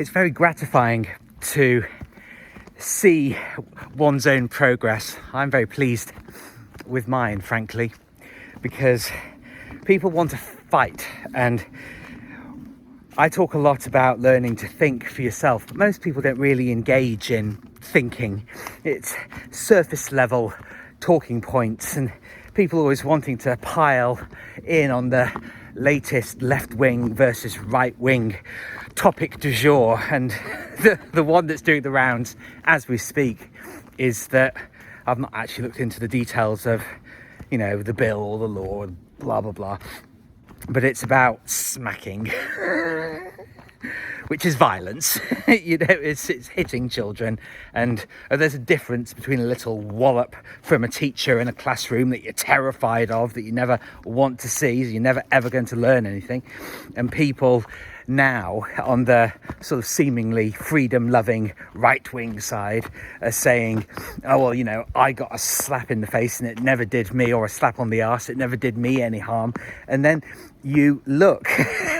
it's very gratifying to see one's own progress. I'm very pleased with mine, frankly, because people want to fight, and I talk a lot about learning to think for yourself, but most people don't really engage in thinking. It's surface level talking points, and people always wanting to pile in on the latest left wing versus right wing topic du jour. And the one that's doing the rounds as we speak is that I've not actually looked into the details of, you know, the bill or the law, blah blah blah, but it's about smacking which is violence. You know, it's hitting children, and there's a difference between a little wallop from a teacher in a classroom that you're terrified of, that you never want to see, so you're never ever going to learn anything, and people now on the sort of seemingly freedom-loving right-wing side are saying, oh well, you know, I got a slap in the face and it never did me, or a slap on the arse, it never did me any harm. And then you look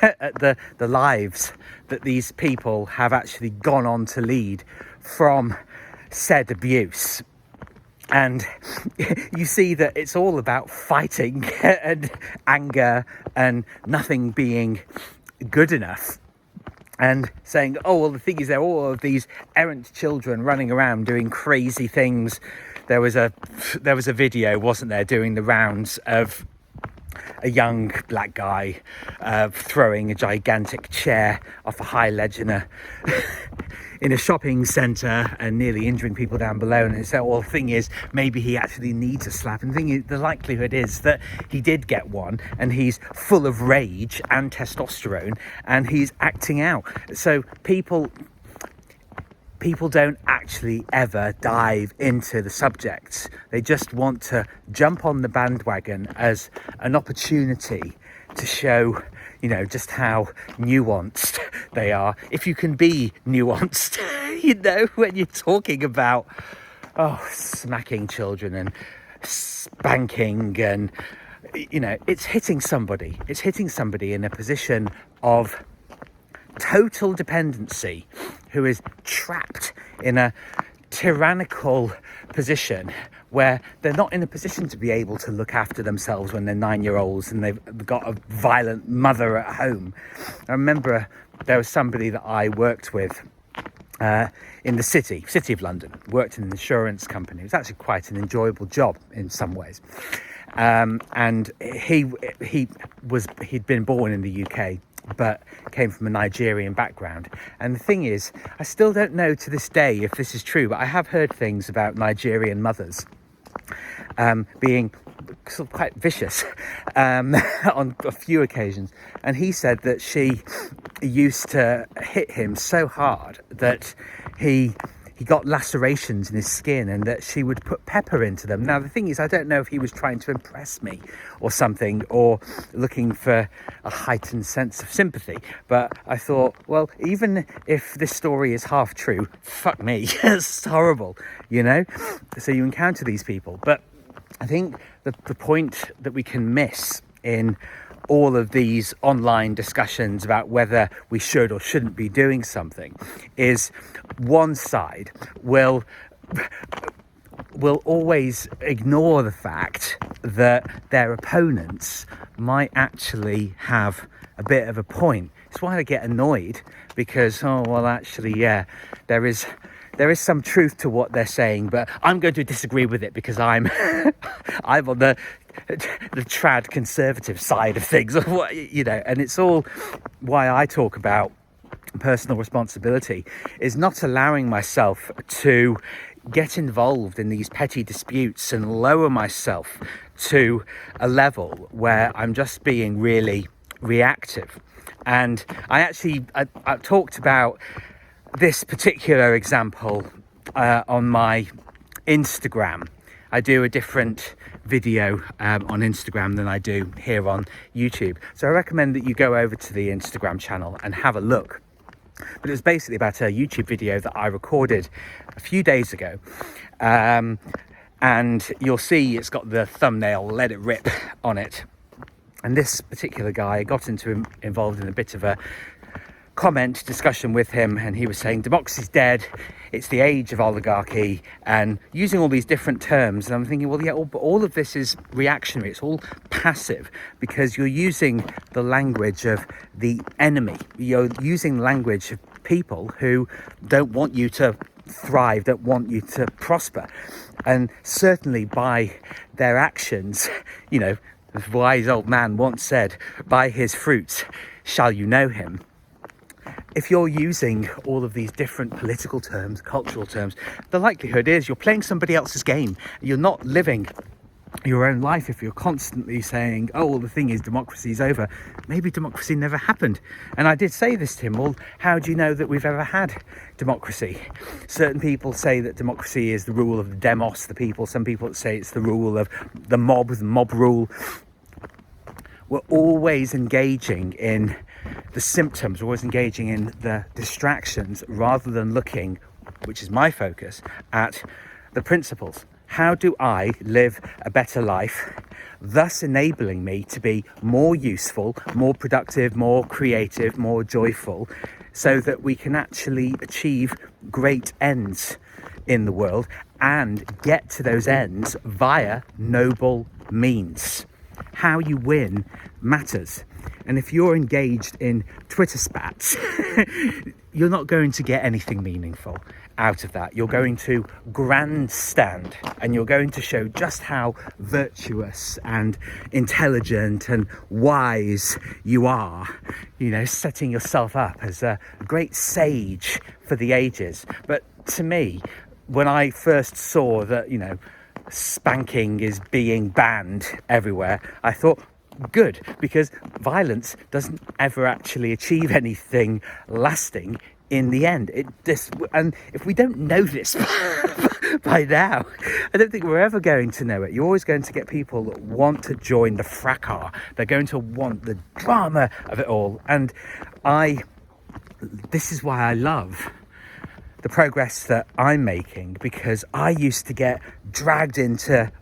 at the lives that these people have actually gone on to lead from said abuse, and you see that it's all about fighting and anger and nothing being good enough, and saying, oh well, the thing is, there are all of these errant children running around doing crazy things. There was a video, wasn't there, doing the rounds of a young black guy throwing a gigantic chair off a high ledge in a shopping centre and nearly injuring people down below. And so, well, the thing is, maybe he actually needs a slap. And the likelihood is that he did get one, and he's full of rage and testosterone, and he's acting out. So people don't actually ever dive into the subjects. They just want to jump on the bandwagon as an opportunity to show, you know, just how nuanced they are. If you can be nuanced, you know, when you're talking about, smacking children and spanking, and, you know, it's hitting somebody. It's hitting somebody in a position of total dependency, who is trapped in a tyrannical position where they're not in a position to be able to look after themselves when they're 9-year-olds and they've got a violent mother at home. I remember there was somebody that I worked with in the city of London, worked in an insurance company. It was actually quite an enjoyable job in some ways. And he'd been born in the UK, but came from a Nigerian background. And the thing is, I still don't know to this day if this is true, but I have heard things about Nigerian mothers being sort of quite vicious on a few occasions. And he said that she used to hit him so hard that he got lacerations in his skin, and that she would put pepper into them. Now, the thing is, I don't know if he was trying to impress me or something, or looking for a heightened sense of sympathy. But I thought, well, even if this story is half true, fuck me, it's horrible, you know? So you encounter these people. But I think the point that we can miss in all of these online discussions about whether we should or shouldn't be doing something is one side will always ignore the fact that their opponents might actually have a bit of a point. It's why they get annoyed, because, oh, well, actually, yeah, there is some truth to what they're saying, but I'm going to disagree with it because I'm on the trad conservative side of things, or what, you know. And it's all why I talk about personal responsibility, is not allowing myself to get involved in these petty disputes and lower myself to a level where I'm just being really reactive. And I talked about this particular example on my Instagram. I do a different video on Instagram than I do here on YouTube. So I recommend that you go over to the Instagram channel and have a look. But it was basically about a YouTube video that I recorded a few days ago. And you'll see it's got the thumbnail "Let It Rip" on it. And this particular guy got involved in a bit of a discussion with him, and he was saying democracy's dead, it's the age of oligarchy, and using all these different terms. And I'm thinking, well, yeah, but all of this is reactionary, it's all passive, because you're using the language of the enemy, you're using language of people who don't want you to thrive, don't want you to prosper. And certainly by their actions, you know, as a wise old man once said, by his fruits shall you know him. If you're using all of these different political terms, cultural terms, the likelihood is you're playing somebody else's game. You're not living your own life if you're constantly saying, oh, well, the thing is democracy's over. Maybe democracy never happened. And I did say this to him, well, how do you know that we've ever had democracy? Certain people say that democracy is the rule of the demos, the people. Some people say it's the rule of the mob rule. We're always engaging in the symptoms, we're always engaging in the distractions rather than looking, which is my focus, at the principles. How do I live a better life, thus enabling me to be more useful, more productive, more creative, more joyful, so that we can actually achieve great ends in the world and get to those ends via noble means. How you win matters. And if you're engaged in Twitter spats, you're not going to get anything meaningful out of that. You're going to grandstand, and you're going to show just how virtuous and intelligent and wise you are, you know, setting yourself up as a great sage for the ages. But to me, when I first saw that, you know, spanking is being banned everywhere, I thought, good, because violence doesn't ever actually achieve anything lasting in the end. And if we don't know this by now, I don't think we're ever going to know it. You're always going to get people that want to join the fracas. They're going to want the drama of it all. And this is why I love the progress that I'm making, because I used to get dragged into,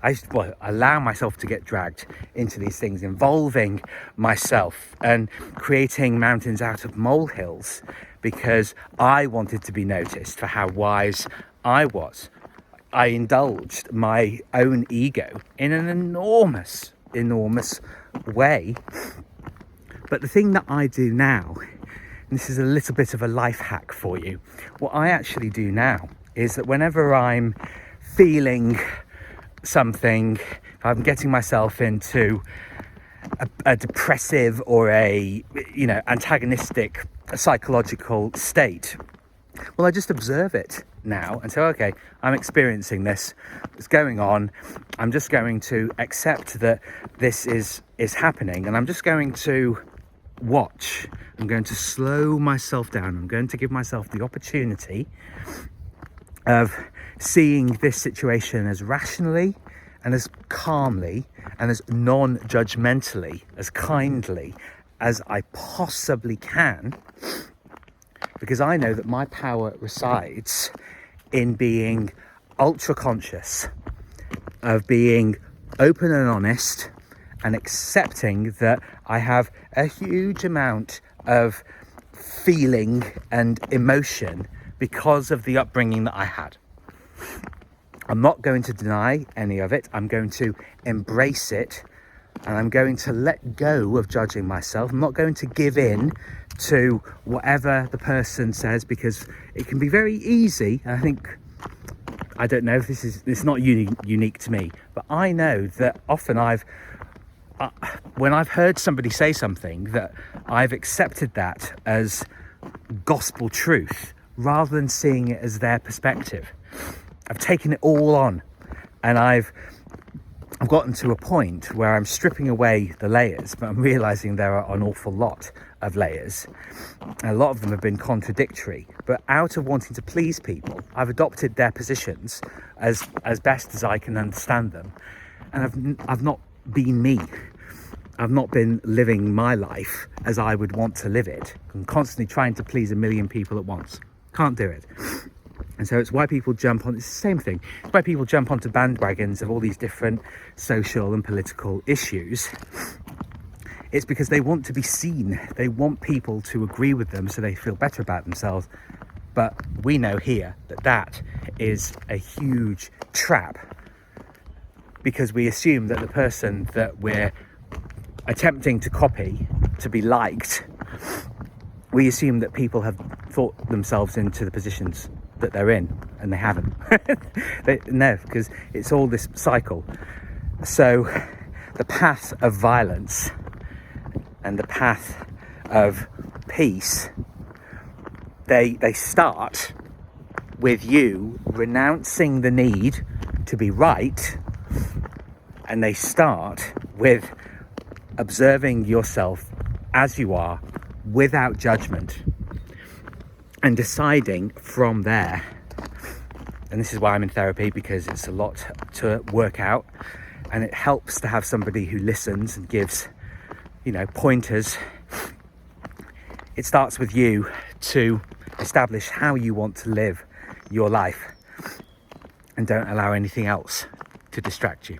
allow myself to get dragged into these things, involving myself and creating mountains out of molehills, because I wanted to be noticed for how wise I was. I indulged my own ego in an enormous way. But the thing that I do now, and this is a little bit of a life hack for you, what I actually do now is that whenever I'm feeling something, if I'm getting myself into a depressive or a, you know, antagonistic psychological state, well, I just observe it now and say, okay, I'm experiencing this, it's going on, I'm just going to accept that this is happening, and I'm just going to watch. I'm going to slow myself down. I'm going to give myself the opportunity of seeing this situation as rationally and as calmly and as non-judgmentally, as kindly as I possibly can, because I know that my power resides in being ultra conscious, of being open and honest, and accepting that I have a huge amount of feeling and emotion because of the upbringing that I had. I'm not going to deny any of it. I'm going to embrace it, and I'm going to let go of judging myself. I'm not going to give in to whatever the person says, because it can be very easy. I don't know if it's not unique to me, but I know that often when I've heard somebody say something, that I've accepted that as gospel truth rather than seeing it as their perspective. I've taken it all on, and I've gotten to a point where I'm stripping away the layers, but I'm realizing there are an awful lot of layers. A lot of them have been contradictory, but out of wanting to please people, I've adopted their positions as best as I can understand them, and I've not been me. I've not been living my life as I would want to live it. I'm constantly trying to please a million people at once. Can't do it. And so it's why people jump on, it's the same thing, it's why people jump onto bandwagons of all these different social and political issues, It's because they want to be seen. They want people to agree with them so they feel better about themselves. But we know here that that is a huge trap, because we assume that the person that we're attempting to copy to be liked, we assume that people have thought themselves into the positions that they're in, and they haven't. No, because it's all this cycle. So the path of violence and the path of peace, they start with you renouncing the need to be right, and they start with observing yourself as you are without judgment and deciding from there. And this is why I'm in therapy, because it's a lot to work out, and it helps to have somebody who listens and gives, pointers. It starts with you to establish how you want to live your life, and don't allow anything else to distract you.